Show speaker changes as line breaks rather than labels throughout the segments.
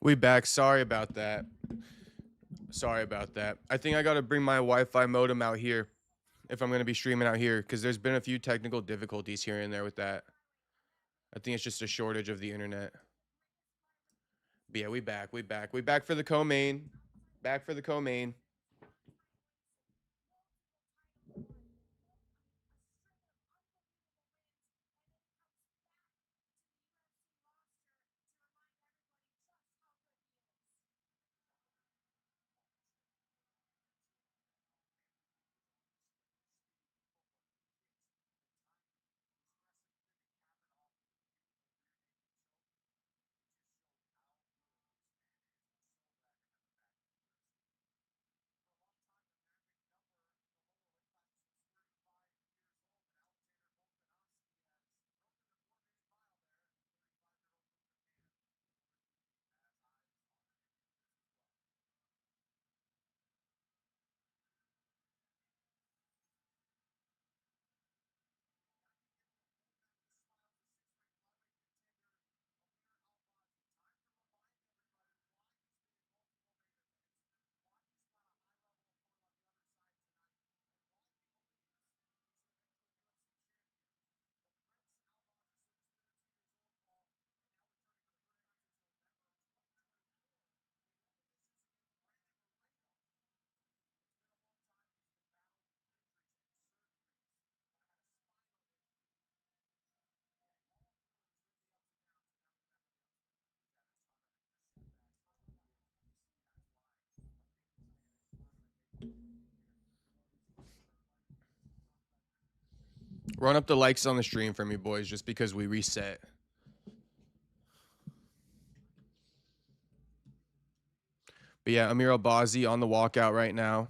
We back. Sorry about that. Sorry about that. I think I got to bring my Wi-Fi modem out here if I'm going to be streaming out here because there's been a few technical difficulties here and there with that. I think it's just a shortage of the internet. But yeah, we back. We back. We back for the co-main. Back for the co-main. Run up the likes on the stream for me, boys, just because we reset. But yeah, Amir Albazi on the walkout right now.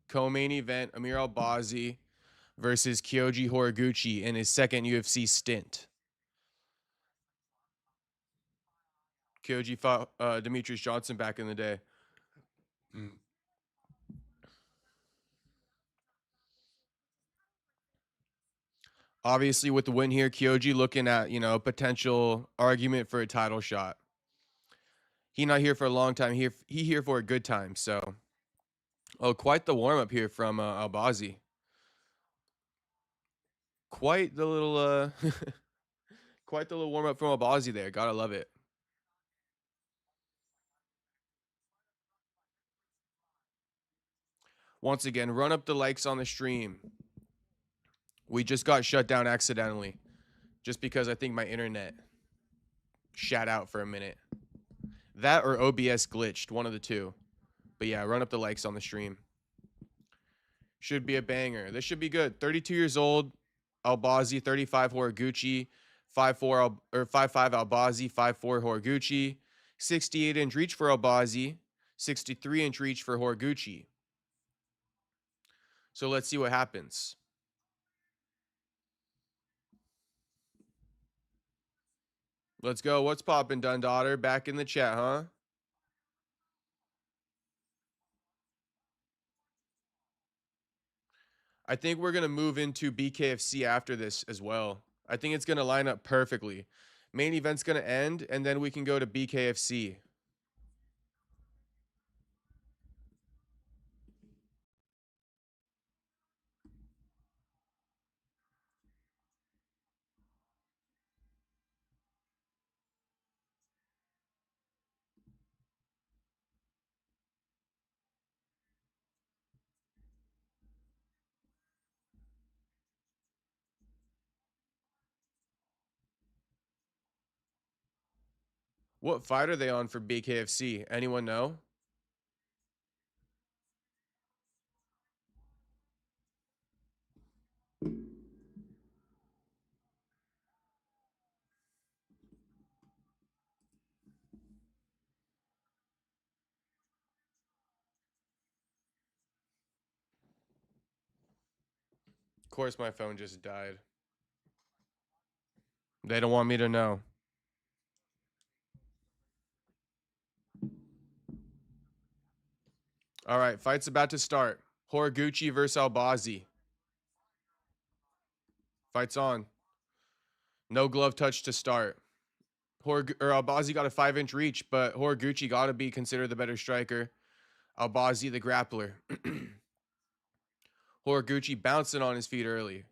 Co-main event, Amir Albazi versus Kyoji Horiguchi in his second UFC stint. Kyoji fought Demetrius Johnson back in the day. Obviously, with the win here, Kyoji looking at, a potential argument for a title shot. He not here for a long time. He here for a good time. So, quite the warm up here from Albazi. Quite the little, quite the little warm up from Albazi there. Gotta love it. Once again, run up the likes on the stream. We just got shut down accidentally, just because I think my internet shat out for a minute. That or OBS glitched, one of the two. But yeah, run up the likes on the stream. Should be a banger. This should be good. 32 years old, Albazi, 35 Horiguchi, 5'4 or 5'5 Albazi, 5'4 Horiguchi, 68-inch reach for Albazi, 63-inch reach for Horiguchi. So let's see what happens. Let's go. What's poppin', Dundaughter? Back in the chat, huh? I think we're going to move into BKFC after this as well. I think it's going to line up perfectly. Main event's going to end, and then we can go to BKFC. What fight are they on for BKFC? Anyone know? Of course, my phone just died. They don't want me to know. All right, fight's about to start. Horiguchi versus Albazi. Fights on. No glove touch to start. Albazi got a 5-inch reach, but Horiguchi got to be considered the better striker. Albazi the grappler. Horiguchi bouncing on his feet early.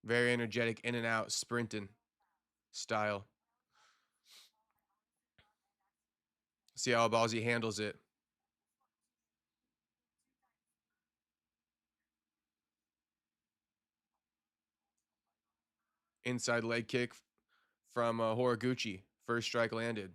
Very energetic, in and out, sprinting style. See how Albazi handles it. Inside leg kick from Horiguchi. First strike landed.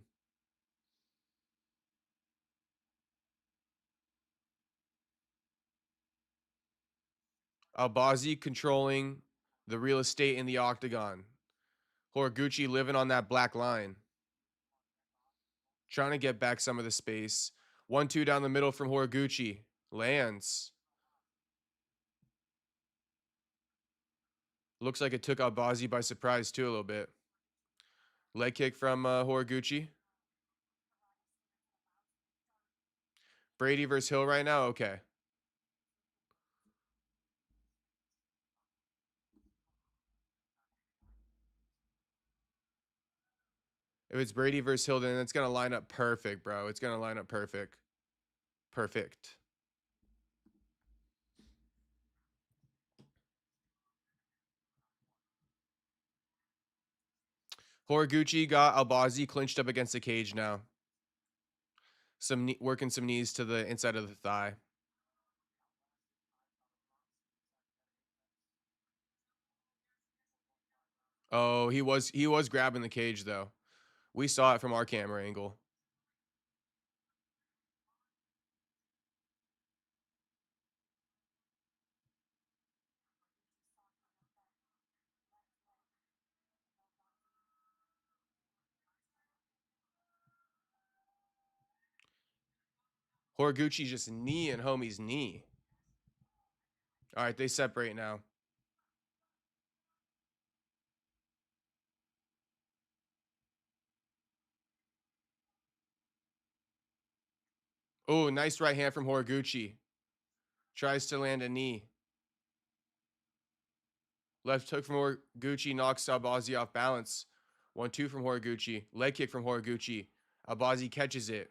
Albazi controlling the real estate in the octagon. Horiguchi living on that black line. Trying to get back some of the space. 1-2 down the middle from Horiguchi. Lands. Looks like it took Albazi by surprise too a little bit. Leg kick from Horiguchi. Brady versus Hill right now? Okay. If it's Brady versus Hill, then it's going to line up perfect, bro. It's going to line up perfect. Perfect. Horiguchi got Albazi clinched up against the cage now. Working some knees to the inside of the thigh. Oh, he was grabbing the cage though. We saw it from our camera angle. Horiguchi just kneeing homie's knee. All right, they separate now. Oh, nice right hand from Horiguchi. Tries to land a knee. Left hook from Horiguchi knocks Albazi off balance. 1-2 from Horiguchi. Leg kick from Horiguchi. Albazi catches it.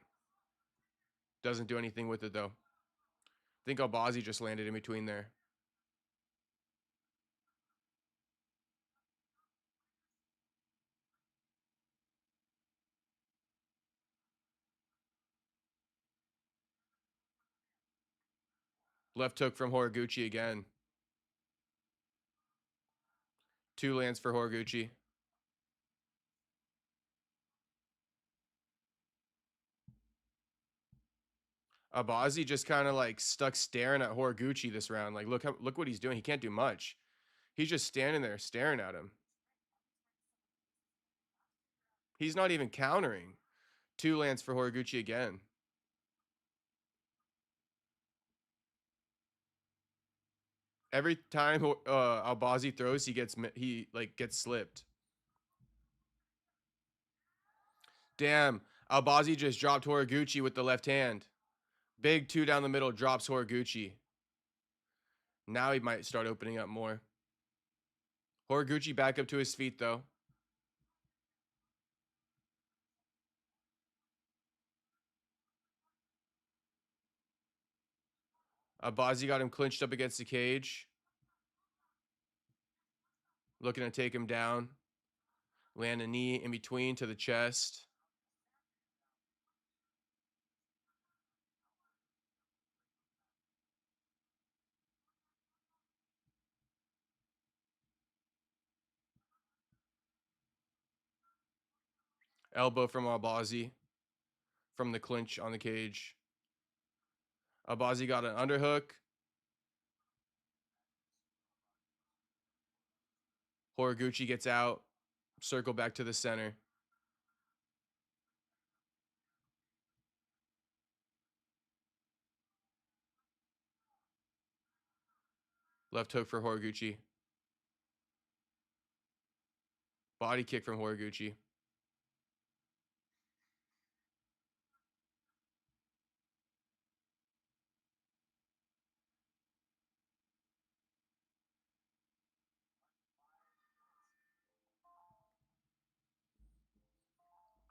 Doesn't do anything with it though. I think Albazi just landed in between there. Left hook from Horiguchi again. 2 lands for Horiguchi. Albazi just kind of like stuck staring at Horiguchi this round. Like, look what he's doing. He can't do much. He's just standing there staring at him. He's not even countering. 2 lands for Horiguchi again. Every time Albazi throws, he gets slipped. Damn, Albazi just dropped Horiguchi with the left hand. Big 2 down the middle drops Horiguchi. Now he might start opening up more. Horiguchi back up to his feet though. Albazi got him clinched up against the cage. Looking to take him down. Land a knee in between to the chest. Elbow from Albazi. From the clinch on the cage. Albazi got an underhook. Horiguchi gets out. Circle back to the center. Left hook for Horiguchi. Body kick from Horiguchi.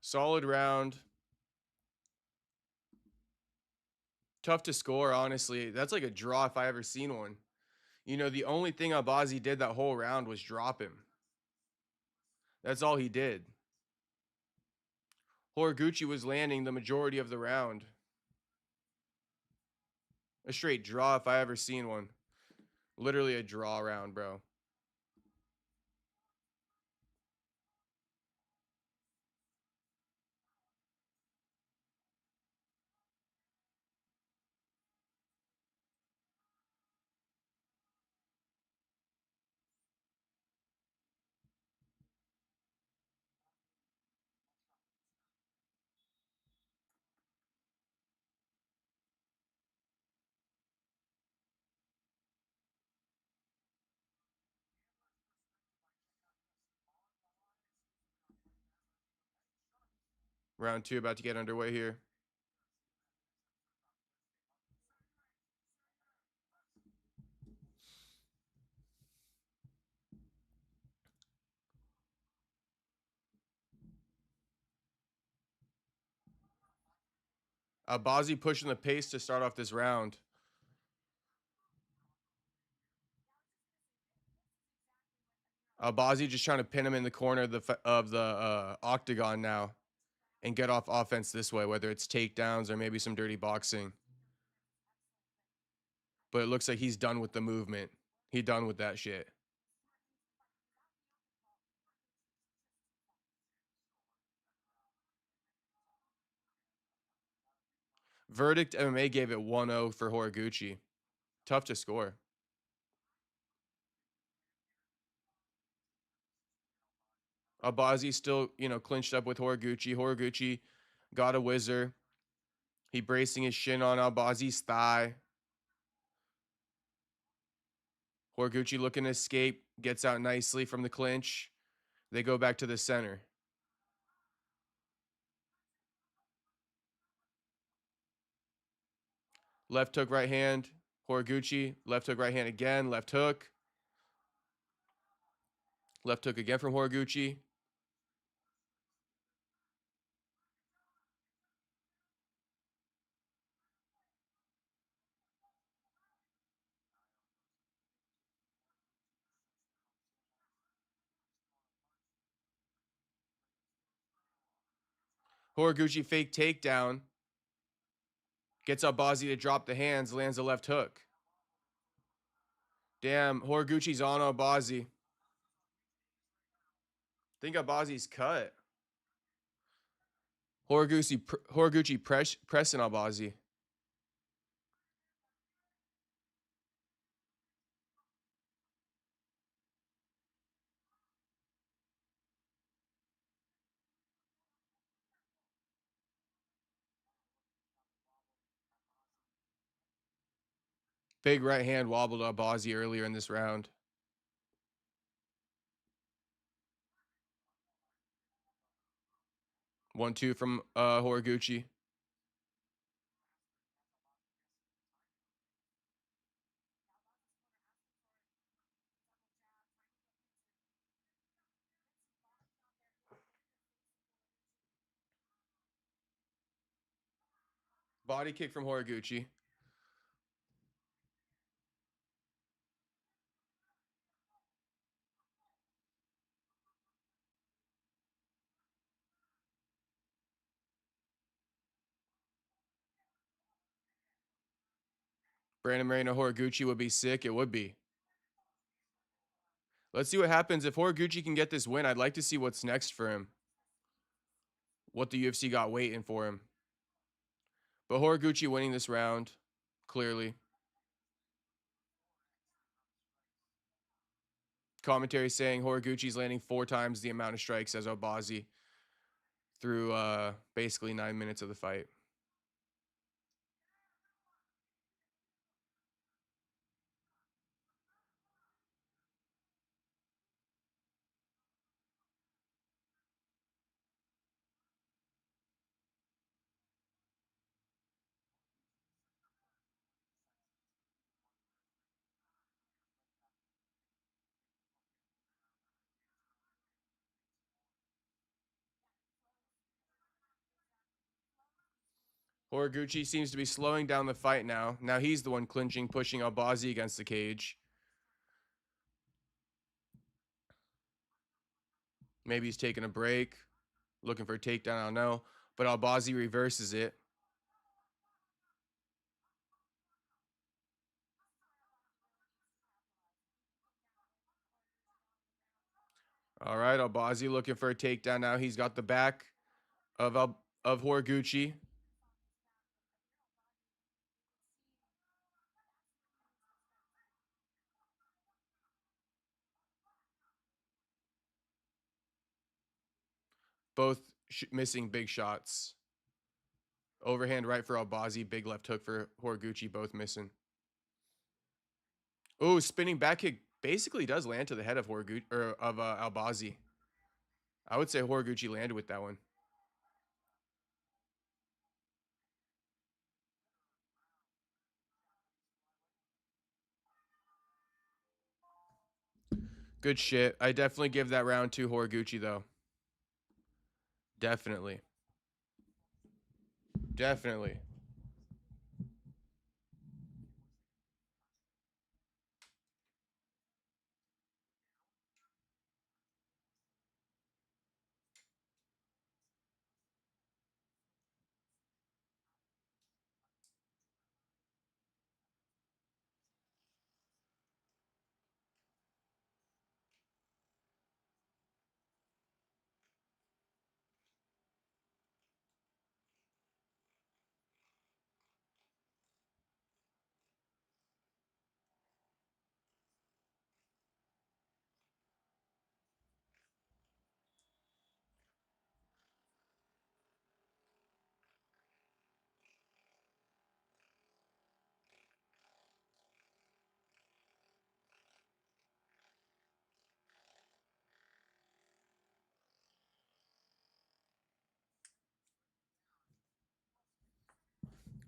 Solid round. Tough to score, honestly. That's like a draw if I ever seen one. You know, the only thing Abazi did that whole round was drop him. That's all he did. Horiguchi was landing the majority of the round. A straight draw if I ever seen one. Literally a draw round, bro. Round two about to get underway here. Abazi pushing the pace to start off this round. Abazi just trying to pin him in the corner of the octagon now and get off offense this way, whether it's takedowns or maybe some dirty boxing. But it looks like he's done with the movement. He done with that shit. Verdict MMA gave it 1-0 for Horiguchi. Tough to score. Abazi still, clinched up with Horiguchi. Horiguchi got a whizzer. He bracing his shin on Abazi's thigh. Horiguchi looking to escape. Gets out nicely from the clinch. They go back to the center. Left hook, right hand. Horiguchi. Left hook, right hand again. Left hook. Left hook again from Horiguchi. Horiguchi fake takedown. Gets Abazi to drop the hands. Lands a left hook. Damn, Horiguchi's on Abazi. Think Abazi's cut. Horiguchi pressing Abazi. Big right hand wobbled Abazi earlier in this round. One, two from Horiguchi. Body kick from Horiguchi. Brandon Moreno Horiguchi would be sick. It would be. Let's see what happens. If Horiguchi can get this win, I'd like to see what's next for him. What the UFC got waiting for him. But Horiguchi winning this round, clearly. Commentary saying Horiguchi's landing 4 times the amount of strikes as Abazi through basically 9 minutes of the fight. Horiguchi seems to be slowing down the fight now. Now he's the one clinching, pushing Albazi against the cage. Maybe he's taking a break, looking for a takedown, I don't know. But Albazi reverses it. All right, Albazi looking for a takedown now. He's got the back of Horiguchi. Both missing big shots. Overhand right for Albazi, big left hook for Horiguchi, both missing. Oh, spinning back kick basically does land to the head of Horiguchi or of Albazi. I would say Horiguchi landed with that one. Good shit. I definitely give that round to Horiguchi though. Definitely. Definitely.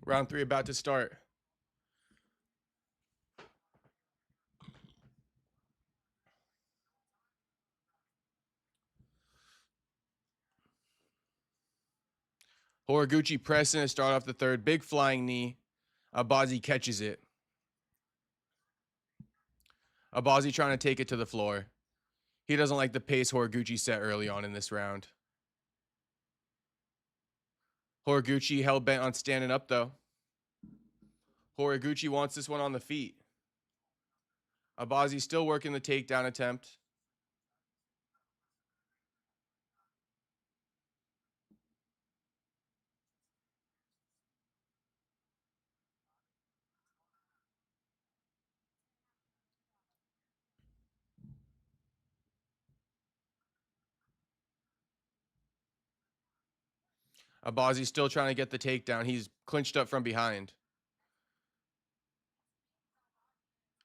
Round 3 about to start. Horiguchi pressing to start off the third. Big flying knee. Albazi catches it. Albazi trying to take it to the floor. He doesn't like the pace Horiguchi set early on in this round. Horiguchi hell bent on standing up though. Horiguchi wants this one on the feet. Albazi still working the takedown attempt. Albazi still trying to get the takedown. He's clinched up from behind.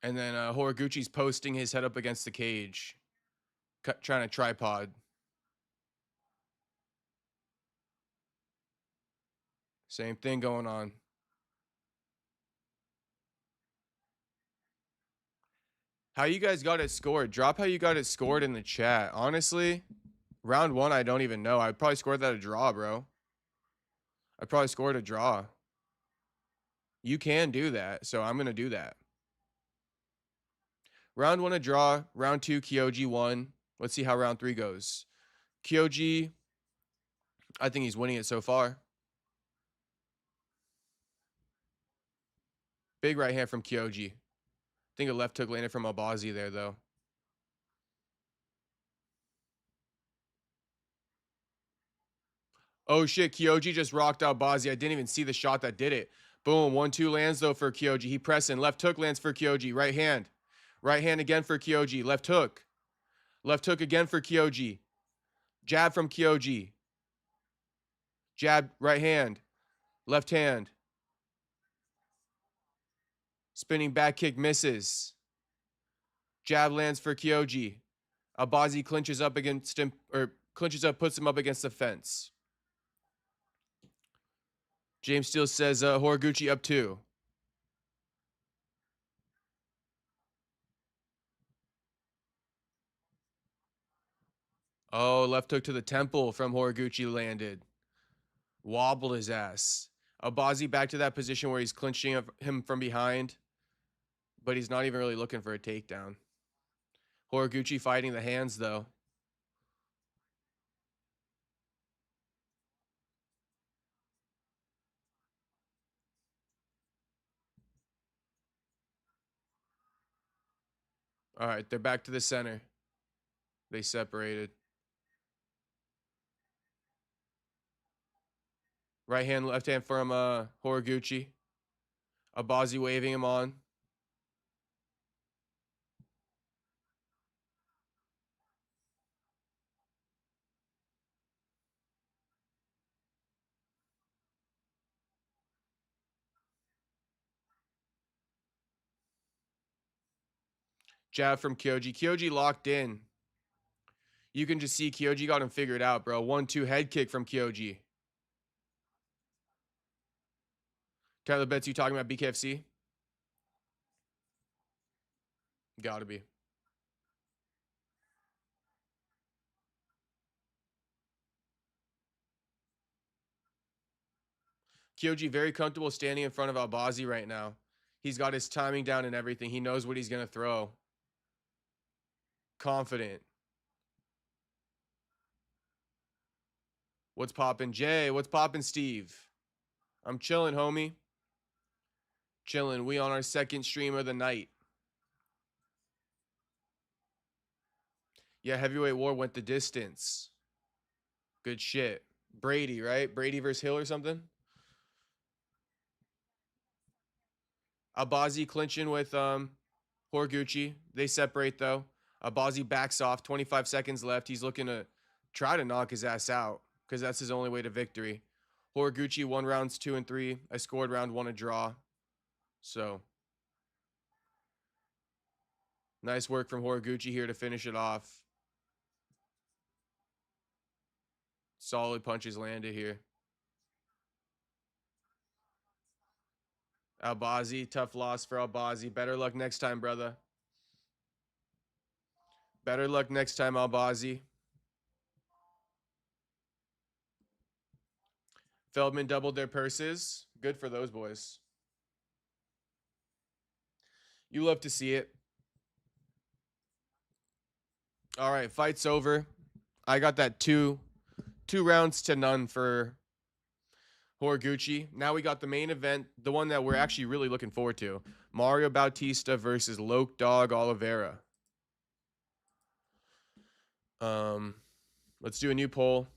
And then Horiguchi's posting his head up against the cage. Trying to tripod. Same thing going on. How you guys got it scored? Drop how you got it scored in the chat. Honestly, round 1, I don't even know. I'd probably scored that a draw, bro. I probably scored a draw. You can do that, so I'm going to do that. Round 1 a draw. Round 2, Kyoji won. Let's see how round 3 goes. Kyoji, I think he's winning it so far. Big right hand from Kyoji. I think a left hook landed from Albazi there, though. Oh, shit. Kyoji just rocked Albazi. I didn't even see the shot that did it. Boom. 1-2 lands, though, for Kyoji. He pressing. Left hook lands for Kyoji. Right hand. Right hand again for Kyoji. Left hook. Left hook again for Kyoji. Jab from Kyoji. Jab, right hand. Left hand. Spinning back kick misses. Jab lands for Kyoji. Albazi clinches up against him, or clinches up, puts him up against the fence. James Steele says Horiguchi up 2. Oh, left hook to the temple from Horiguchi landed. Wobbled his ass. Abazi back to that position where he's clinching him from behind, but he's not even really looking for a takedown. Horiguchi fighting the hands, though. All right, they're back to the center. They separated. Right hand, left hand from Horiguchi. Abazi waving him on. Jab from Kyoji. Kyoji locked in. You can just see Kyoji got him figured out, bro. 1-2 head kick from Kyoji. Tyler Betts, you talking about BKFC? Gotta be. Kyoji very comfortable standing in front of Albazi right now. He's got his timing down and everything. He knows what he's going to throw. Confident. What's poppin', Jay? What's poppin', Steve? I'm chilling, homie. Chilling. We on our second stream of the night. Yeah, Heavyweight War went the distance. Good shit. Brady, right? Brady versus Hill or something? Albazi clinching with Horiguchi. They separate though. Albazi backs off. 25 seconds left. He's looking to try to knock his ass out because that's his only way to victory. Horiguchi won rounds 2 and 3. I scored round 1 a draw. So nice work from Horiguchi here to finish it off. Solid punches landed here. Albazi, tough loss for Albazi. Better luck next time, brother. Better luck next time, Albazi. Feldman doubled their purses. Good for those boys. You love to see it. All right, fight's over. I got that 2-0 for Horiguchi. Now we got the main event, the one that we're actually really looking forward to. Mario Bautista versus Loke Dog Oliveira. Let's do a new poll.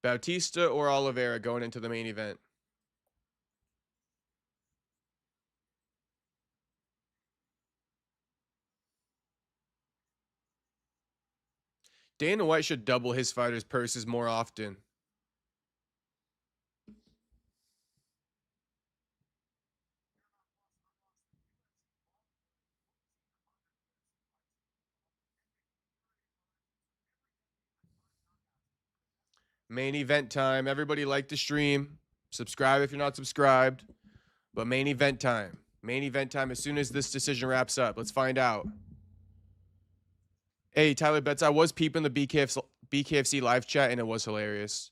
Bautista or Oliveira going into the main event? Dana White should double his fighters' purses more often. Main event time. Everybody like the stream. Subscribe if you're not subscribed. But main event time. Main event time as soon as this decision wraps up. Let's find out. Hey, Tyler Betts, I was peeping the BKFC live chat, and it was hilarious.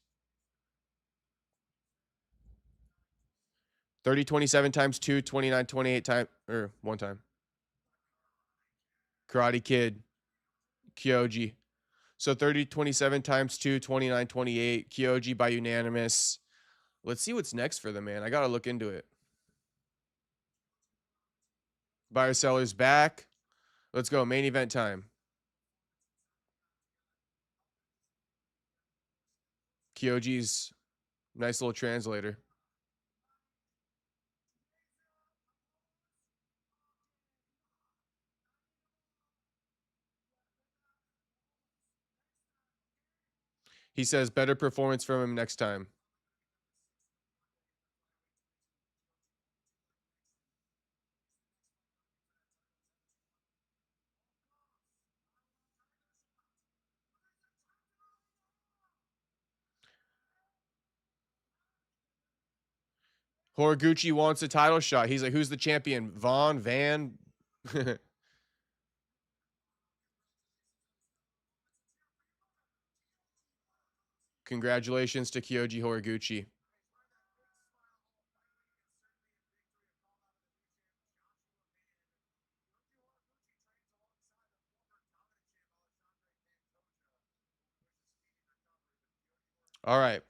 30-27 times 2, 29-28 time, or one time. Karate Kid, Kyoji. So 30-27 times 2, 29-28. Kyoji by unanimous. Let's see what's next for the man. I got to look into it. Buyer sellers back. Let's go. Main event time. Kyoji's nice little translator. He says better performance from him next time. Horiguchi wants a title shot. He's like, who's the champion? Vaughn, Van? Congratulations to Kyoji Horiguchi. All right.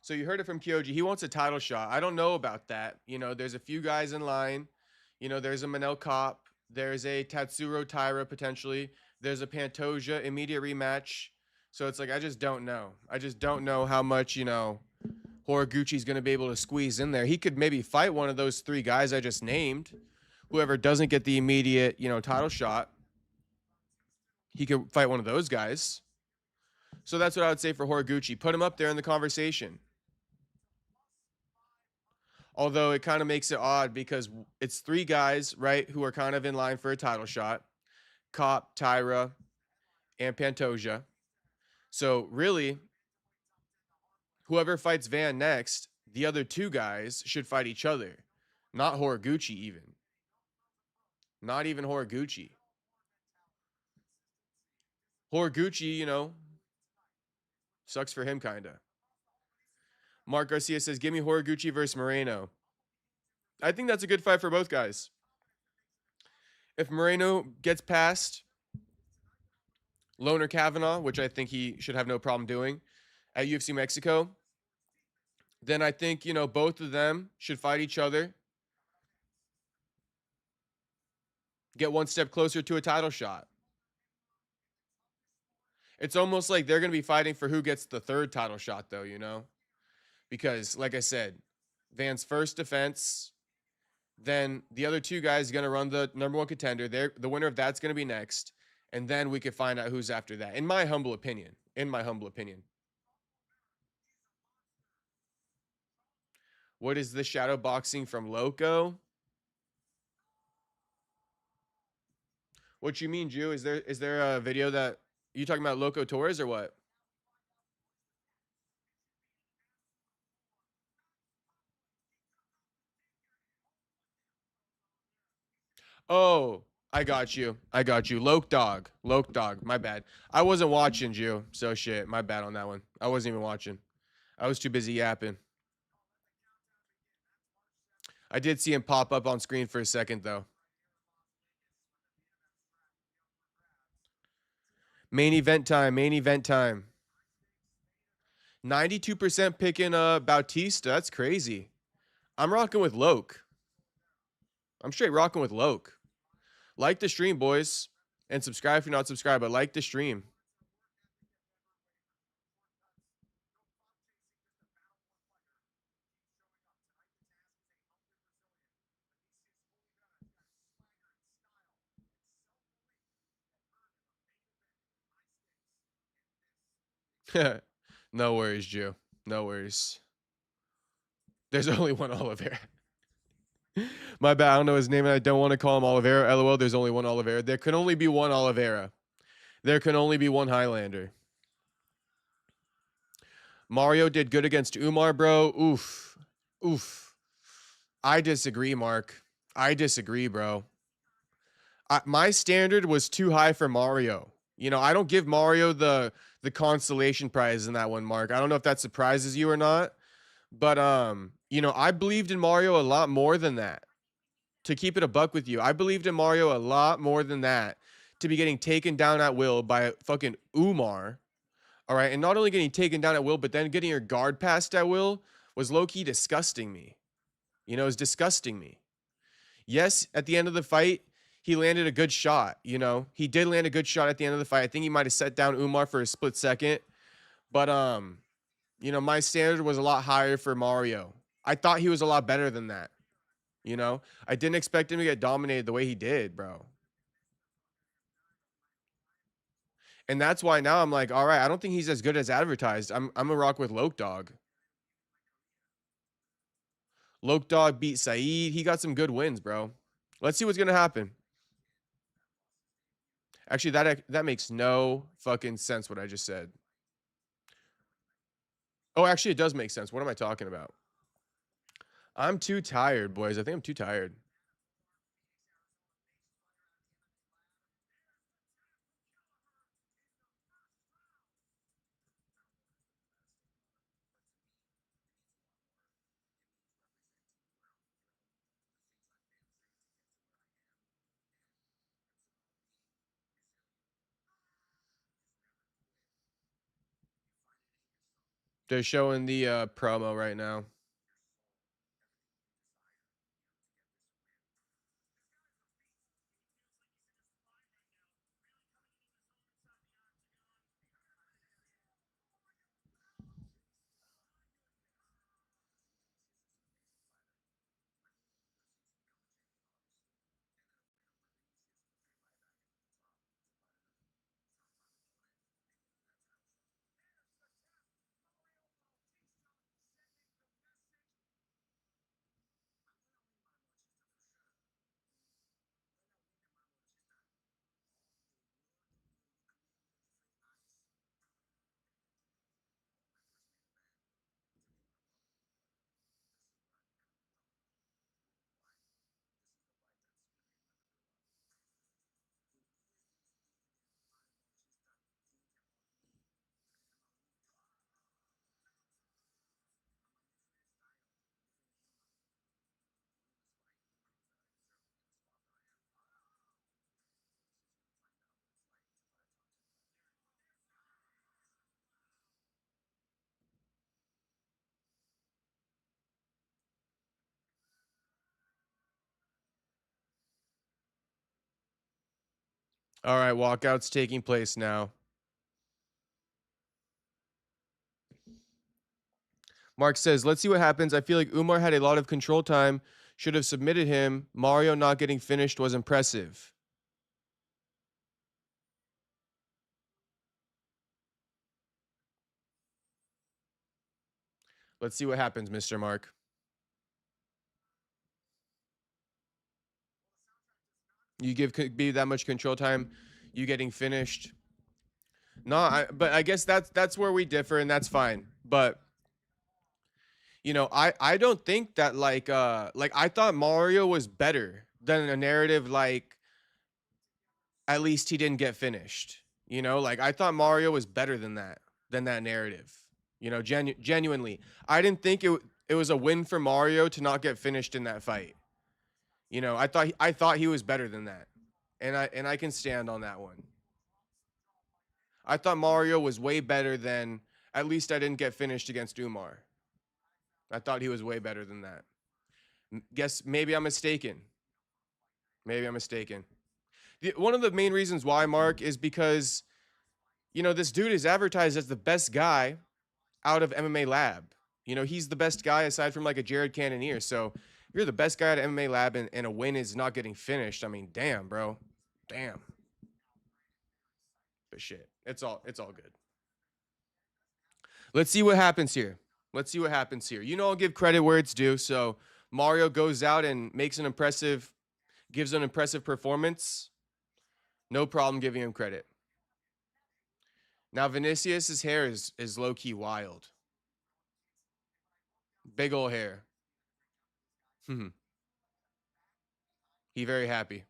So you heard it from Kyoji. He wants a title shot. I don't know about that. You know, there's a few guys in line. You know, there's a Manel Cop. There's a Tatsuro Taira potentially. There's a Pantoja immediate rematch. So it's like, I just don't know. I just don't know how much, you know, Horiguchi's going to be able to squeeze in there. He could maybe fight one of those three guys I just named. Whoever doesn't get the immediate, you know, title shot, he could fight one of those guys. So that's what I would say for Horiguchi. Put him up there in the conversation. Although it kind of makes it odd because it's three guys, right, who are kind of in line for a title shot. Cop, Tyra, and Pantoja. So really, whoever fights Van next, the other two guys should fight each other. Not Horiguchi even. Not even Horiguchi. Horiguchi, you know, sucks for him kind of. Mark Garcia says, give me Horiguchi versus Moreno. I think that's a good fight for both guys. If Moreno gets past Loner Kavanaugh, which I think he should have no problem doing at UFC Mexico, then I think, you know, both of them should fight each other. Get one step closer to a title shot. It's almost like they're going to be fighting for who gets the third title shot, though, you know? Because, like I said, Van's first defense, then the other two guys are going to run the number one contender. The winner of that's going to be next. And then we could find out who's after that. In my humble opinion. In my humble opinion. What is the shadow boxing from Loco? What you mean, Jew? Is there a video that you talking about Loco Torres or what? Oh, I got you. I got you. Loke Dog. Loke Dog. My bad. I wasn't watching, Jew. So shit. My bad on that one. I wasn't even watching. I was too busy yapping. I did see him pop up on screen for a second, though. Main event time. Main event time. 92% picking Bautista. That's crazy. I'm rocking with Loke. I'm straight rocking with Loke. Like the stream, boys. And subscribe if you're not subscribed, but like the stream. No worries, Jew. No worries. There's only one Oliveira. My bad. I don't know his name, and I don't want to call him Oliveira. LOL. There's only one Oliveira. There can only be one Oliveira. There can only be one Highlander. Mario did good against Umar, bro. Oof. Oof. I disagree, Mark. I disagree, bro. My standard was too high for Mario. You know, I don't give Mario the consolation prize in that one, Mark. I don't know if that surprises you or not, but you know, I believed in Mario a lot more than that. To keep it a buck with you, I believed in Mario a lot more than that. To be getting taken down at will by fucking Umar, all right, and not only getting taken down at will, but then getting your guard passed at will was low key disgusting me. You know, it was disgusting me. Yes, at the end of the fight, he landed a good shot. You know, he did land a good shot at the end of the fight. I think he might have set down Umar for a split second, but you know, my standard was a lot higher for Mario. I thought he was a lot better than that. You know, I didn't expect him to get dominated the way he did, bro. And that's why now I'm like, all right, I don't think he's as good as advertised. I'm a rock with Loke Dog. Loke Dog beat Saeed. He got some good wins, bro. Let's see what's gonna happen. Actually, that makes no fucking sense what I just said. Oh, actually, it does make sense. What am I talking about? I'm too tired, boys. I think I'm too tired. They're showing the promo right now. All right, walkouts taking place now. Mark says, let's see what happens. I feel like Umar had a lot of control time. Should have submitted him. Mario not getting finished was impressive. Let's see what happens, Mr. Mark. You give be that much control time, you getting finished. No, but I guess that's where we differ, and that's fine. But I don't think that like I thought Mario was better than a narrative like at least he didn't get finished. Like I thought Mario was better than that narrative. Genuinely, I didn't think it was a win for Mario to not get finished in that fight. I thought he was better than that, and I can stand on that one. I thought Mario was way better than at least I didn't get finished against Umar. I thought he was way better than that. Guess maybe I'm mistaken. Maybe I'm mistaken. One of the main reasons why, Mark, is because this dude is advertised as the best guy out of MMA Lab. He's the best guy aside from like a Jared Cannonier. So if you're the best guy at MMA Lab and a win is not getting finished, I mean, damn, bro. Damn. But shit. It's all good. Let's see what happens here. Let's see what happens here. I'll give credit where it's due. So Mario goes out and gives an impressive performance. No problem giving him credit. Now Vinicius's hair is low key wild. Big old hair. He very happy.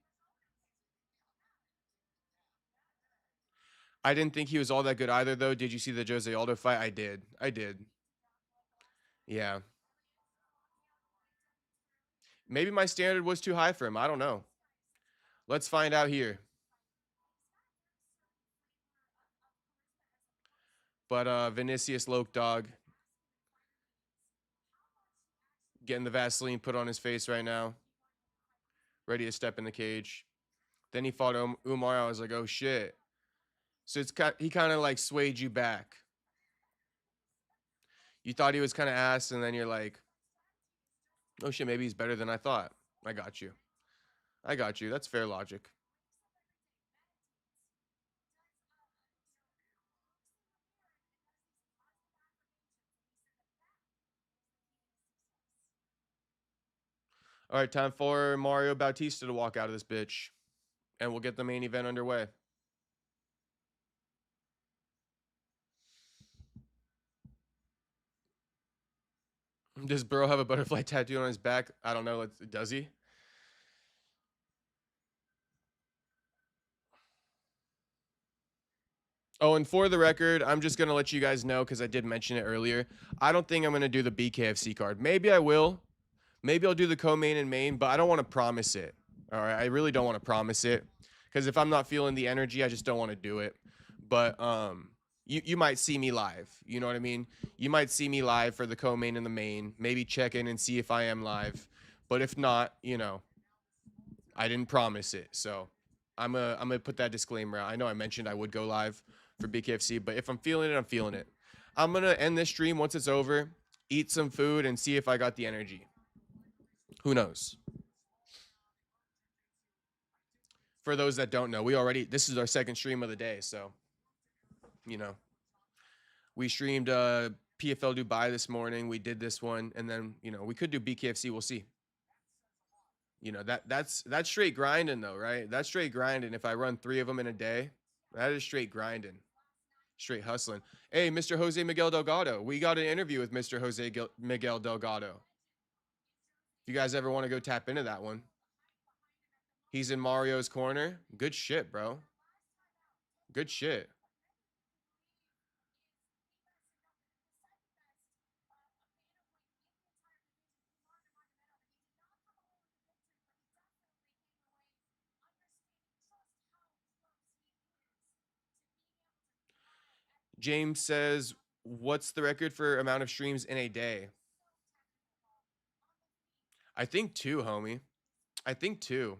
I didn't think he was all that good either, though. Did you see the Jose Aldo fight? I did. I did. Yeah. Maybe my standard was too high for him. I don't know. Let's find out here. But Vinicius Loke Dog getting the Vaseline put on his face right now. Ready to step in the cage. Then he fought Umar. I was like, oh shit. So he kind of like swayed you back. You thought he was kind of ass, and then you're like, oh shit, maybe he's better than I thought. I got you. I got you. That's fair logic. All right, time for Mario Bautista to walk out of this bitch. And we'll get the main event underway. Does Burrow have a butterfly tattoo on his back? I don't know. Does he? Oh, and for the record, I'm just going to let you guys know because I did mention it earlier. I don't think I'm going to do the BKFC card. Maybe I will. Maybe I'll do the co-main and main, but I don't want to promise it. All right, I really don't want to promise it because if I'm not feeling the energy, I just don't want to do it. But you might see me live. You know what I mean? You might see me live for the co-main and the main. Maybe check in and see if I am live. But if not, I didn't promise it. So I'm gonna put that disclaimer out. I know I mentioned I would go live for BKFC, but if I'm feeling it, I'm feeling it. I'm gonna end this stream once it's over, eat some food, and see if I got the energy. Who knows? For those that don't know, this is our second stream of the day, so you know we streamed PFL Dubai this morning. We did this one, and then we could do BKFC. We'll see. That's straight grinding though, right? That's straight grinding. If I run 3 of them in a day, that is straight grinding, straight hustling. Hey, Mr. Jose Miguel Delgado, we got an interview with Mr. Miguel Delgado. If you guys ever want to go tap into that one, he's in Mario's corner. Good shit, bro. Good shit. James says, what's the record for amount of streams in a day? I think 2, homie. I think 2.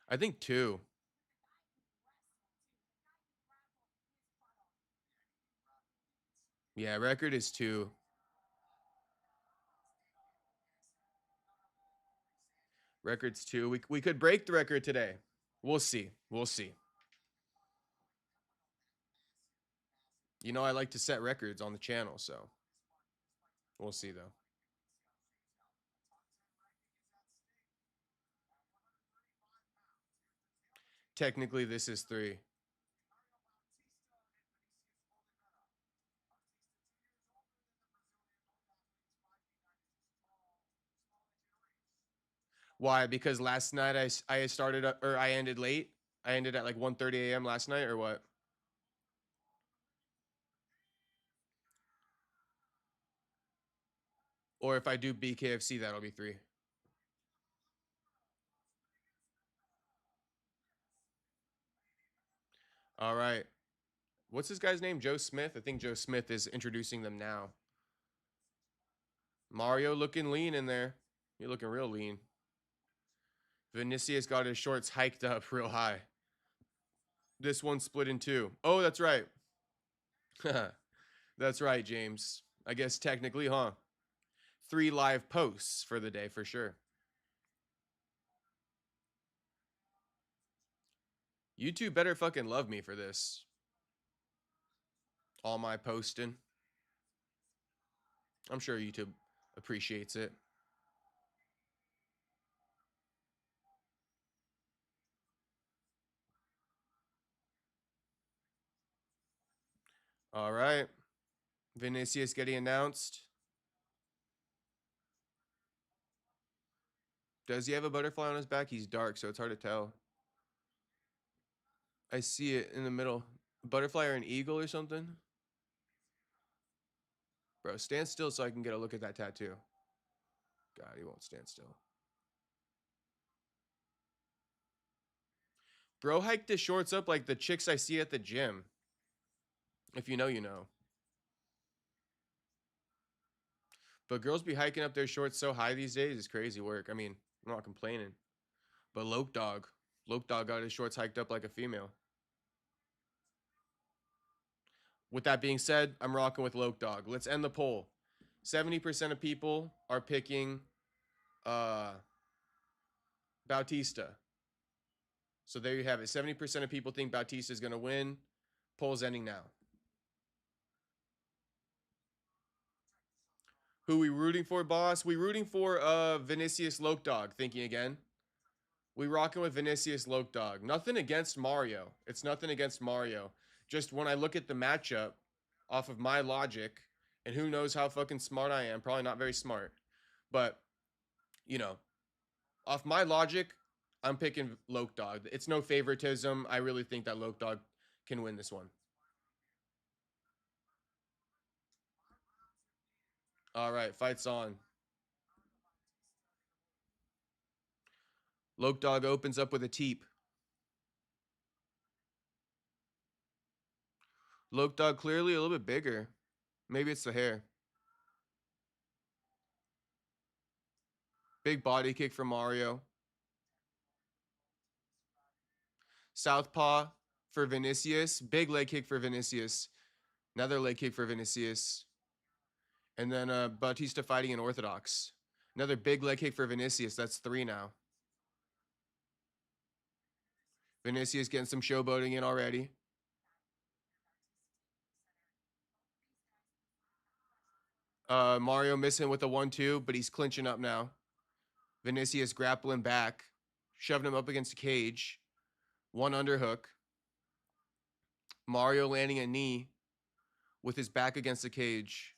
I think 2. Yeah, record is 2. Record's 2. We could break the record today. We'll see. We'll see. I like to set records on the channel, so we'll see though. Technically, this is 3. Why? Because last night I started or I ended late. I ended at like 1:30 a.m. last night, or what? Or if I do BKFC, that'll be 3. All right. What's this guy's name? Joe Smith? I think Joe Smith is introducing them now. Mario looking lean in there. You're looking real lean. Vinicius got his shorts hiked up real high. This one split in 2. Oh, that's right. That's right, James. I guess technically, huh? 3 live posts for the day for sure. YouTube better fucking love me for this. All my posting. I'm sure YouTube appreciates it. All right. Vinicius getting announced. Does he have a butterfly on his back? He's dark, so it's hard to tell. I see it in the middle. A butterfly or an eagle or something? Bro, stand still so I can get a look at that tattoo. God, he won't stand still. Bro hiked his shorts up like the chicks I see at the gym. If you know, you know. But girls be hiking up their shorts so high these days. It's crazy work. I mean, I'm not complaining. But Loke Dog got his shorts hiked up like a female. With that being said, I'm rocking with Loke Dog. Let's end the poll. 70% of people are picking Bautista. So there you have it. 70% of people think Bautista is going to win. Poll's ending now. Who we rooting for, boss? We rooting for Vinicius Loke Dog, thinking again. We rocking with Vinicius Loke Dog. Nothing against Mario. It's nothing against Mario. Just when I look at the matchup off of my logic And who knows how fucking smart I am? Probably not very smart. But, you know, off my logic, I'm picking Loke Dog. It's no favoritism. I really think that Loke Dog can win this one. All right, fight's on. Loke Dog opens up with a teep. Loke Dog clearly a little bit bigger. Maybe it's the hair. Big body kick from Mario. Southpaw for Vinicius. Big leg kick for Vinicius. Another leg kick for Vinicius. And then Bautista fighting in Orthodox. Another big leg kick for Vinicius. That's 3 now. Vinicius getting some showboating in already. Mario missing with a 1-2, but he's clinching up now. Vinicius grappling back, shoving him up against the cage. One underhook. Mario landing a knee with his back against the cage.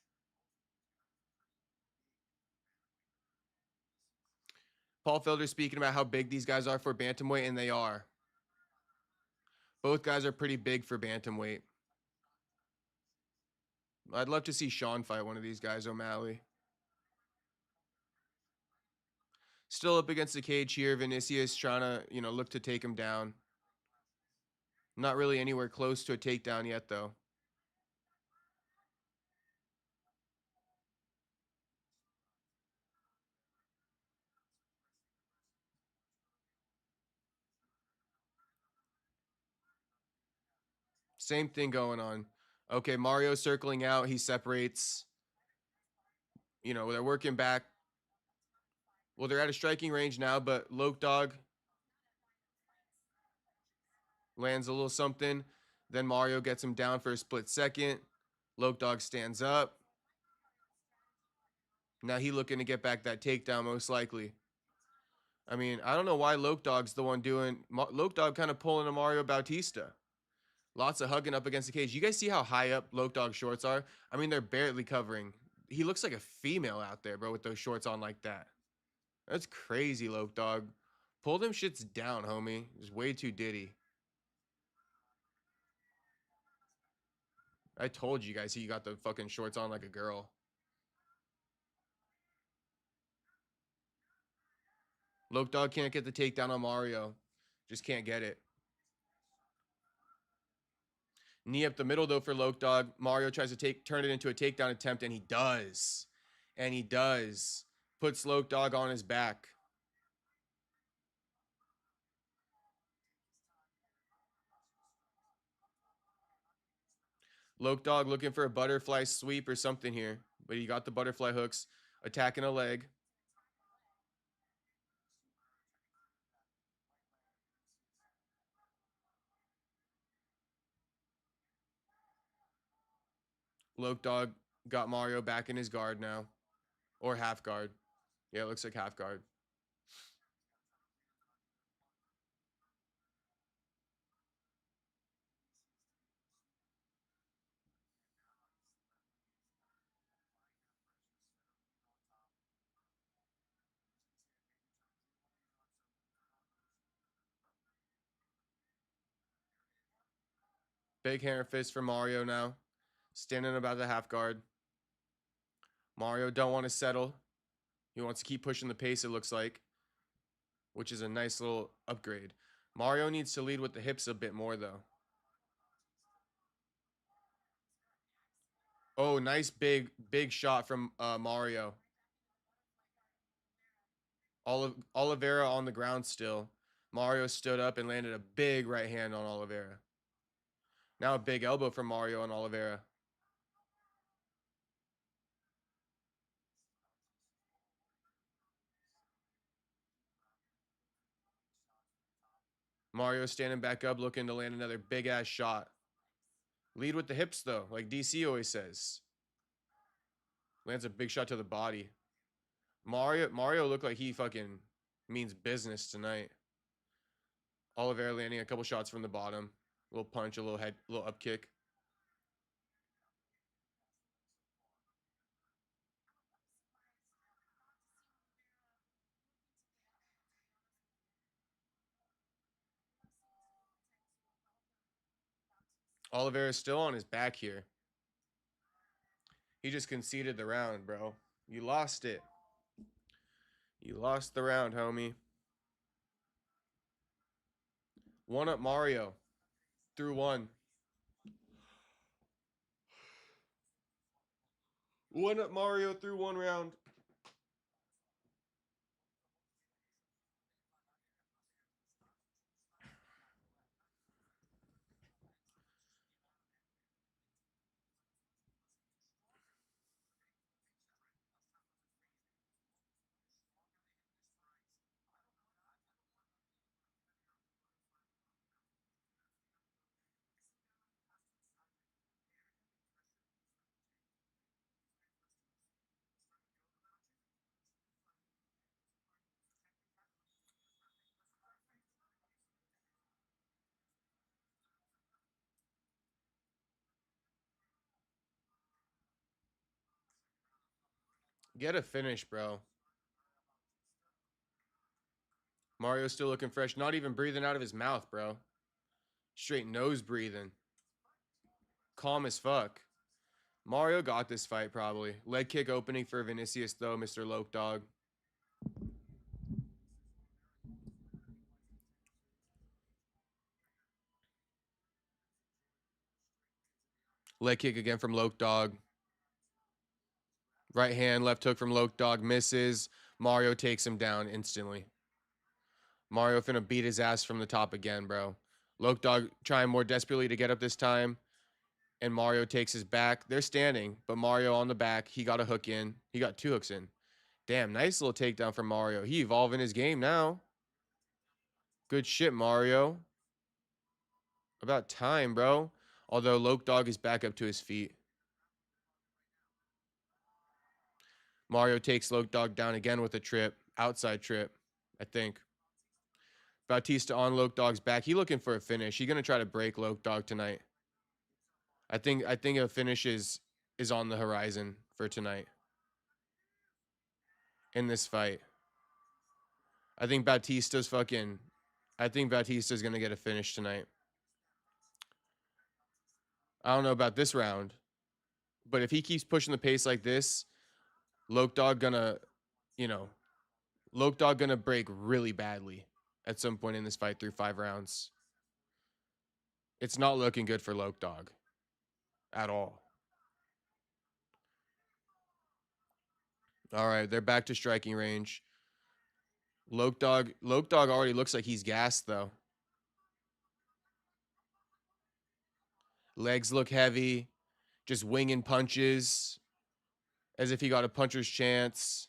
Paul Felder speaking about how big these guys are for bantamweight, and they are. Both guys are pretty big for bantamweight. I'd love to see Sean fight one of these guys, O'Malley. Still up against the cage here. Vinicius trying to, look to take him down. Not really anywhere close to a takedown yet, though. Same thing going on. Okay, Mario circling out. He separates. They're working back. Well, they're at a striking range now, but Loke Dog lands a little something. Then Mario gets him down for a split second. Loke Dog stands up. Now he looking to get back that takedown, most likely. I mean, I don't know why Loke Dog's the one doing... Loke Dog kind of pulling a Mario Bautista. Lots of hugging up against the cage. You guys see how high up Loke Dog's shorts are? I mean, they're barely covering. He looks like a female out there, bro, with those shorts on like that. That's crazy, Loke Dog. Pull them shits down, homie. It's way too ditty. I told you guys he got the fucking shorts on like a girl. Loke Dog can't get the takedown on Mario. Just can't get it. Knee up the middle, though, for Loke Dog. Mario tries to turn it into a takedown attempt, and he does. And he does. Puts Loke Dog on his back. Loke Dog looking for a butterfly sweep or something here. But he got the butterfly hooks. Attacking a leg. Loke Dog got Mario back in his guard now. Or half guard. Yeah, it looks like half guard. Big hammer fist for Mario now. Standing about the half guard. Mario don't want to settle. He wants to keep pushing the pace, it looks like. Which is a nice little upgrade. Mario needs to lead with the hips a bit more, though. Oh, nice big shot from Mario. Oliveira on the ground still. Mario stood up and landed a big right hand on Oliveira. Now a big elbow from Mario on Oliveira. Mario standing back up looking to land another big-ass shot. Lead with the hips, though, like DC always says. Lands a big shot to the body. Mario looked like he fucking means business tonight. Oliveira landing a couple shots from the bottom. A little punch, a little up kick. Oliveira is still on his back here. He just conceded the round, bro. You lost it. You lost the round, homie. One up Mario. Through one. One up Mario through one round. Get a finish, bro. Mario's still looking fresh. Not even breathing out of his mouth, bro. Straight nose breathing. Calm as fuck. Mario got this fight, probably. Leg kick opening for Vinicius, though, Mr. Loke Dog. Leg kick again from Loke Dog. Right hand, left hook from Loke Dog misses. Mario takes him down instantly. Mario finna beat his ass from the top again, bro. Loke Dog trying more desperately to get up this time. And Mario takes his back. They're standing, but Mario on the back. He got a hook in. He got two hooks in. Damn, nice little takedown from Mario. He evolving his game now. Good shit, Mario. About time, bro. Although Loke Dog is back up to his feet. Mario takes Loke Dog down again with a trip. Outside trip, I think. Bautista on Loke Dog's back. He looking for a finish. He gonna try to break Loke Dog tonight. I think a finish is on the horizon for tonight. In this fight. I think Bautista's gonna get a finish tonight. I don't know about this round, but if he keeps pushing the pace like this, Loke Dog gonna, you know, Loke Dog gonna break really badly at some point in this fight through 5 rounds. It's not looking good for Loke Dog at all. All right, they're back to striking range. Loke Dog already looks like he's gassed though. Legs look heavy, just winging punches as if he got a puncher's chance.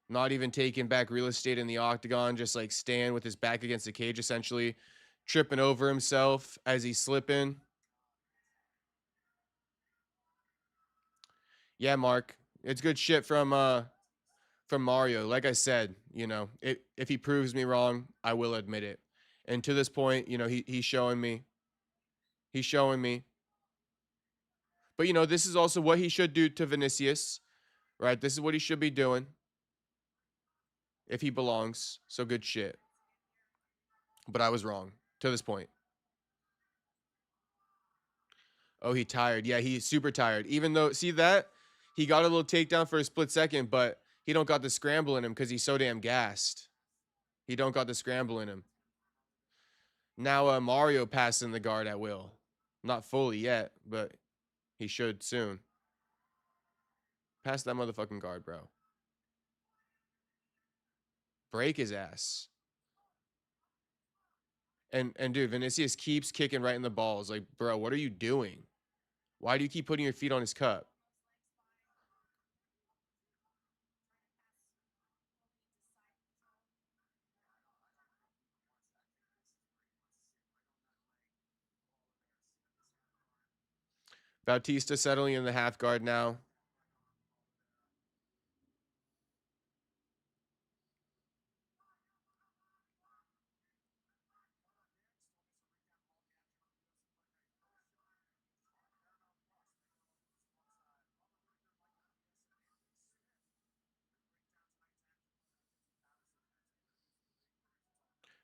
Not even taking back real estate in the octagon, just like staying with his back against the cage, essentially tripping over himself as he's slipping. Yeah, Mark, it's good shit from Mario. Like I said, if he proves me wrong, I will admit it. And to this point, he's showing me. He's showing me. But this is also what he should do to Vinicius, right? This is what he should be doing if he belongs. So good shit. But I was wrong to this point. Oh, he tired. Yeah, he's super tired. Even though, see that? He got a little takedown for a split second, but he don't got the scramble in him because he's so damn gassed. He don't got the scramble in him. Now Mario passing the guard at will. Not fully yet, but he should soon. Pass that motherfucking guard, bro. Break his ass. And dude, Vinicius keeps kicking right in the balls. Like, bro, what are you doing? Why do you keep putting your feet on his cup? Bautista settling in the half guard now.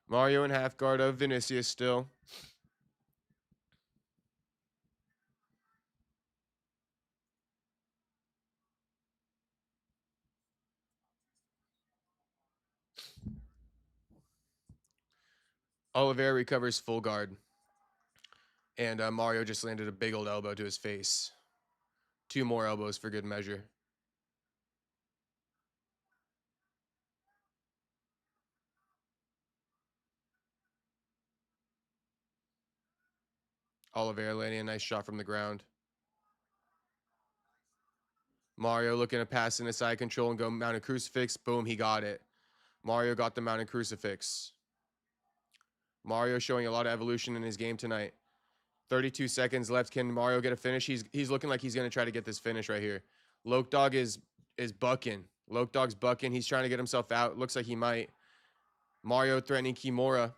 Mario in half guard of Vinicius still. Oliveira recovers full guard. And Mario just landed a big old elbow to his face. 2 more elbows for good measure. Oliveira landing a nice shot from the ground. Mario looking to pass into side control and go mounted crucifix. Boom, he got it. Mario got the mounted crucifix. Mario showing a lot of evolution in his game tonight. 32 seconds left. Can Mario get a finish? He's looking like he's going to try to get this finish right here. Loke Dog is bucking. Loke Dog's bucking. He's trying to get himself out. Looks like he might. Mario threatening Kimura.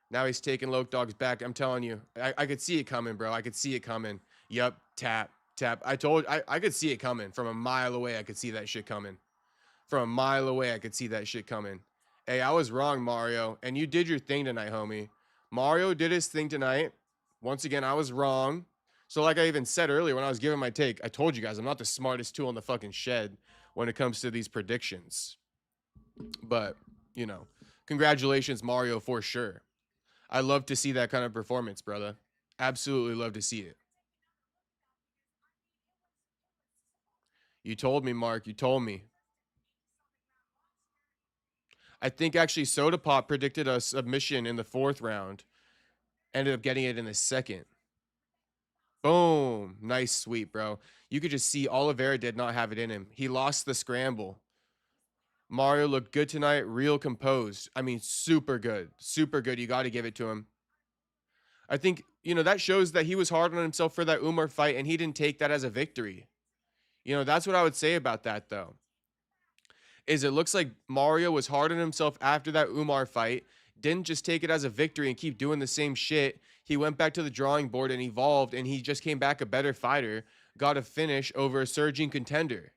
Now he's taking Loke Dog's back. I'm telling you, I could see it coming, bro. I could see it coming. Yup, tap. I could see it coming from a mile away. I could see that shit coming. From a mile away, I could see that shit coming. Hey, I was wrong, Mario. And you did your thing tonight, homie. Mario did his thing tonight. Once again, I was wrong. So like I even said earlier when I was giving my take, I told you guys I'm not the smartest tool in the fucking shed when it comes to these predictions. But, you know, congratulations, Mario, for sure. I love to see that kind of performance, brother. Absolutely love to see it. You told me, Mark. You told me. I think actually Soda Pop predicted a submission in the 4th round. Ended up getting it in the 2nd. Boom. Nice sweep, bro. You could just see Oliveira did not have it in him. He lost the scramble. Mario looked good tonight. Real composed. I mean, super good. Super good. You got to give it to him. I think, you know, that shows that he was hard on himself for that Umar fight, and he didn't take that as a victory. You know, that's what I would say about that, though. Is it looks like Mario was hard on himself after that Umar fight, didn't just take it as a victory and keep doing the same shit. He went back to the drawing board and evolved, and he just came back a better fighter, got a finish over a surging contender.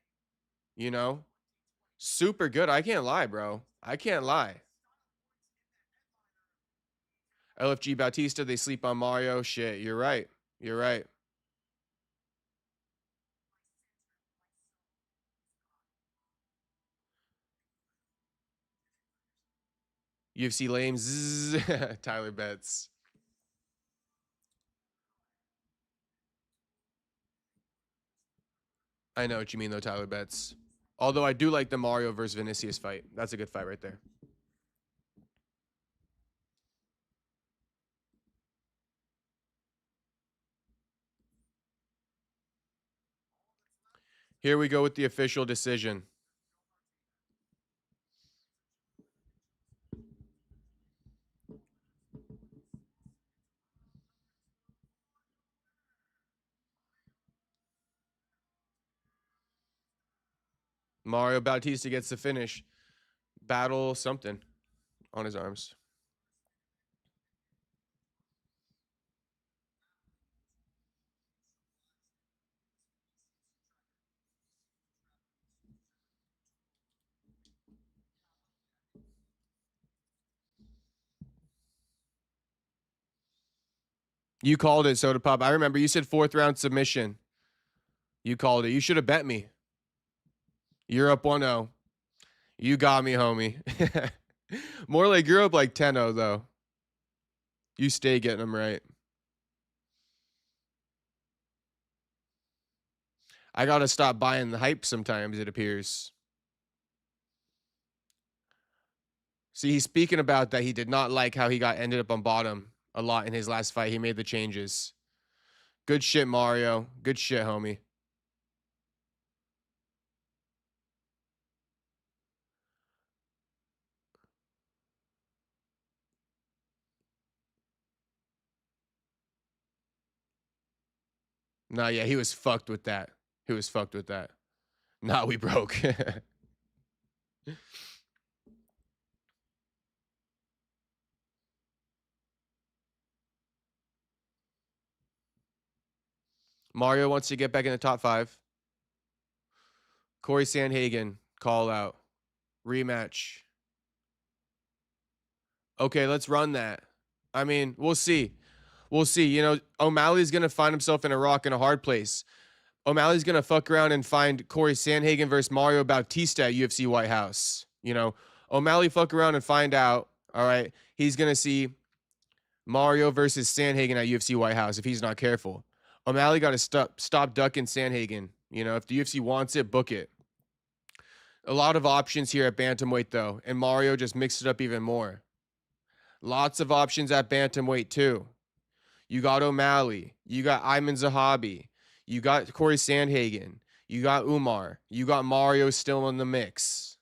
You know? Super good. I can't lie, bro. I can't lie. LFG Bautista, they sleep on Mario. Shit, you're right. You're right. UFC lame. Zzz. Tyler Betts. I know what you mean, though, Tyler Betts. Although I do like the Mario versus Vinicius fight. That's a good fight right there. Here we go with the official decision. Mario Bautista gets the finish. Battle something on his arms. You called it, Soda Pop. I remember you said 4th round submission. You called it. You should have bet me. You're up 1-0. You got me, homie. More like you're up like 10-0, though. You stay getting them right. I got to stop buying the hype sometimes, it appears. See, he's speaking about that he did not like how he got ended up on bottom a lot in his last fight. He made the changes. Good shit, Mario. Good shit, homie. Nah, yeah, he was fucked with that. He was fucked with that. Nah, we broke. Mario wants to get back in the top 5. Corey Sandhagen, call out. Rematch. Okay, let's run that. I mean, we'll see. We'll see. You know, O'Malley's going to find himself in a rock and a hard place. O'Malley's going to fuck around and find Corey Sandhagen versus Mario Bautista at UFC White House. You know, O'Malley fuck around and find out. All right. He's going to see Mario versus Sandhagen at UFC White House if he's not careful. O'Malley got to stop ducking Sandhagen. You know, if the UFC wants it, book it. A lot of options here at bantamweight, though, and Mario just mixed it up even more. Lots of options at bantamweight, too. You got O'Malley. You got Ayman Zahabi. You got Corey Sandhagen. You got Umar. You got Mario still in the mix.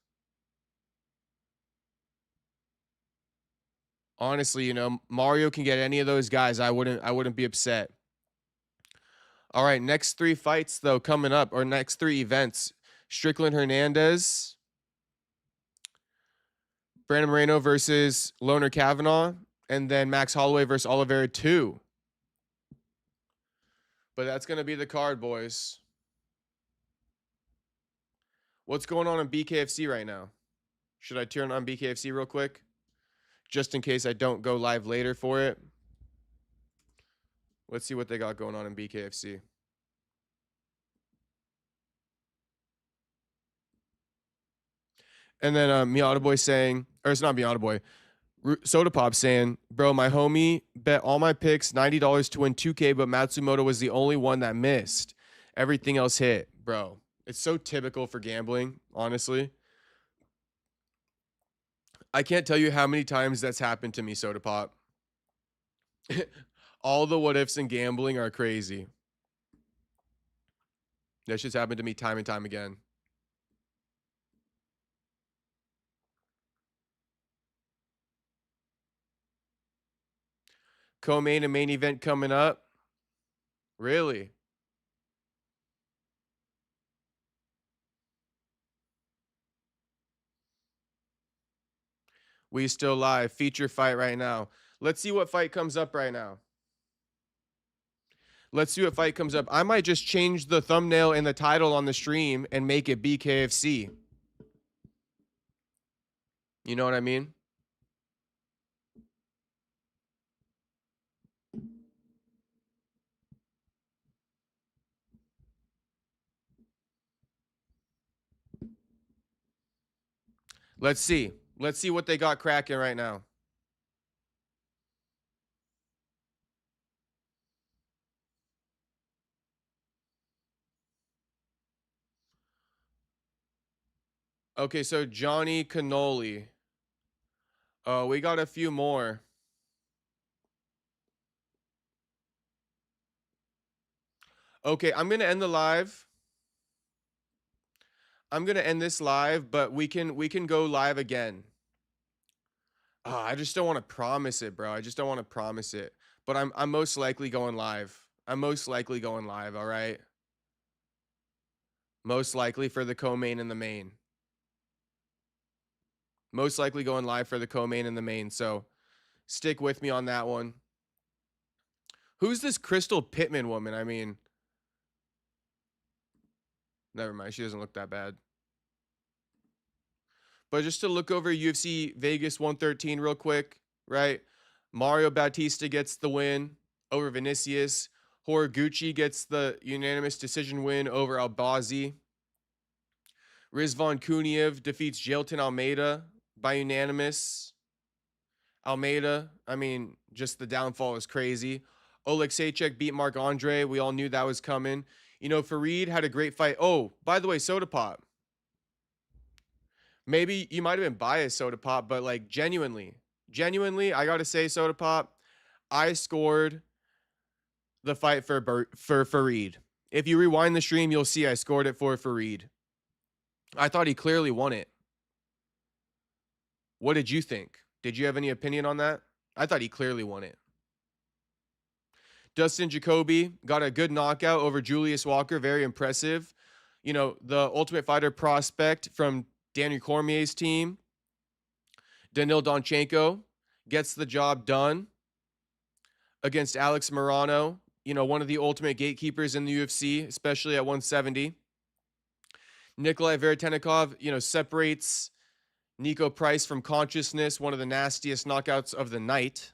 Honestly, you know, Mario can get any of those guys. I wouldn't be upset. All right, next 3 fights, though, coming up, or next 3 events. Strickland Hernandez, Brandon Moreno versus Loner Kavanaugh, and then Max Holloway versus Oliviera 2. But that's going to be the card, boys. What's going on in BKFC right now? Should I turn on BKFC real quick? Just in case I don't go live later for it. Let's see what they got going on in BKFC. And then Miata Boy saying, or it's not Miata Boy, Soda Pop saying, bro, my homie bet all my picks $90 to win 2K, but Matsumoto was the only one that missed. Everything else hit, bro. It's so typical for gambling, honestly. I can't tell you how many times that's happened to me, Soda Pop. All the what ifs in gambling are crazy. That shit's happened to me time and time again. Co-main and main event coming up. Really? We still live. Feature fight right now. Let's see what fight comes up right now. Let's see what fight comes up. I might just change the thumbnail and the title on the stream and make it BKFC. You know what I mean? Let's see. Let's see what they got cracking right now. Okay, so Johnny Cannoli. Oh, we got a few more. Okay, I'm going to end the live. I'm going to end this live, but we can go live again. Oh, I just don't want to promise it, bro. I just don't want to promise it. But I'm most likely going live. I'm most likely going live, all right? Most likely for the co-main and the main. Most likely going live for the co-main and the main. So stick with me on that one. Who's this Crystal Pittman woman? I mean, never mind. She doesn't look that bad. But just to look over UFC Vegas 113 real quick, right? Mario Bautista gets the win over Vinicius. Horiguchi gets the unanimous decision win over Albazi. Rizvan Kuniev defeats Jailton Almeida by unanimous. Almeida, I mean, just the downfall is crazy. Oleksiejczuk beat Mark Andre. We all knew that was coming. You know, Fareed had a great fight. Oh, by the way, Soda Pop. Maybe you might have been biased, Soda Pop, but like genuinely, I got to say, Soda Pop, I scored the fight for Fareed. If you rewind the stream, you'll see I scored it for Fareed. I thought he clearly won it. What did you think? Did you have any opinion on that? I thought he clearly won it. Dustin Jacoby got a good knockout over Julius Walker. Very impressive. You know, the Ultimate Fighter prospect from Daniel Cormier's team, Danil Donchenko, gets the job done against Alex Morano. You know, one of the ultimate gatekeepers in the UFC, especially at 170. Nikolai Veretennikov, you know, separates Nico Price from consciousness, one of the nastiest knockouts of the night.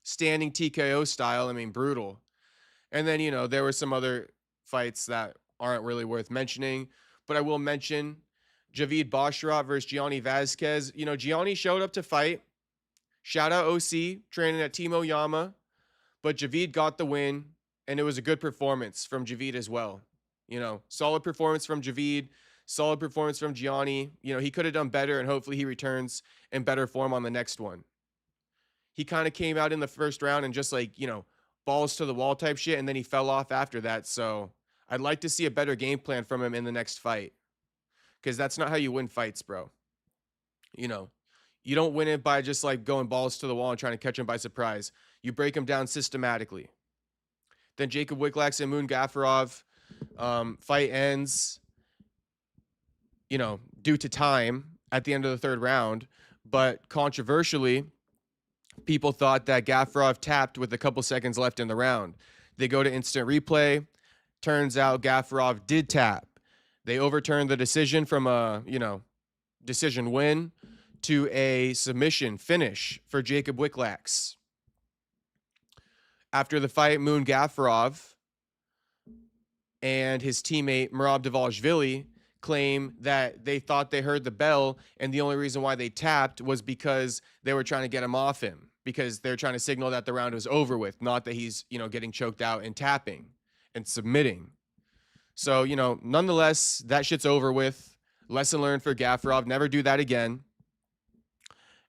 Standing TKO style, I mean, brutal. And then, you know, there were some other fights that aren't really worth mentioning, but I will mention Javid Basharat versus Gianni Vasquez. You know, Gianni showed up to fight. Shout out OC training at Timo Yama, but Javid got the win, and it was a good performance from Javid as well. You know, solid performance from Javid, solid performance from Gianni. You know, he could have done better, and hopefully he returns in better form on the next one. He kind of came out in the first round and just like, you know, balls to the wall type shit, and then he fell off after that. So I'd like to see a better game plan from him in the next fight, because that's not how you win fights, bro. You know, you don't win it by just like going balls to the wall and trying to catch him by surprise. You break him down systematically. Then Jacob Wicklax and Moon Gafarov fight ends, you know, due to time at the end of the third round. But controversially, people thought that Gafarov tapped with a couple seconds left in the round. They go to instant replay. Turns out Gafarov did tap. They overturned the decision from a, you know, decision win to a submission finish for Jacob Wicklax. After the fight, Moon Gafarov and his teammate Merab Dvalishvili claim that they thought they heard the bell, and the only reason why they tapped was because they were trying to get him off him, because they're trying to signal that the round was over with, not that he's, you know, getting choked out and tapping and submitting. So, you know, nonetheless, that shit's over with. Lesson learned for Gafarov. Never do that again.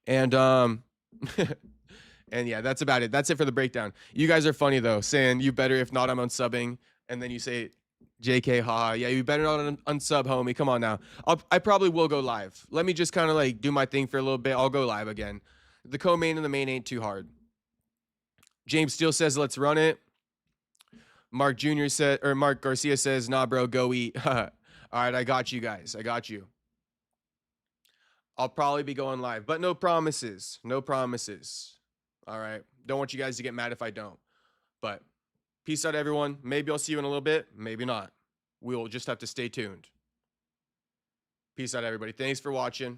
And and yeah, that's about it. That's it for the breakdown. You guys are funny though, saying you better, if not, I'm unsubbing, and then you say JK, haha. Yeah, you better not unsub, homie. Come on now. I probably will go live. Let me just kind of like do my thing for a little bit. I'll go live again. The co-main and the main ain't too hard. James Steele says, let's run it. Mark Garcia says, nah, bro, go eat. All right, I got you guys. I got you. I'll probably be going live, but no promises. No promises. All right. Don't want you guys to get mad if I don't. But peace out, everyone. Maybe I'll see you in a little bit. Maybe not. We'll just have to stay tuned. Peace out, everybody. Thanks for watching.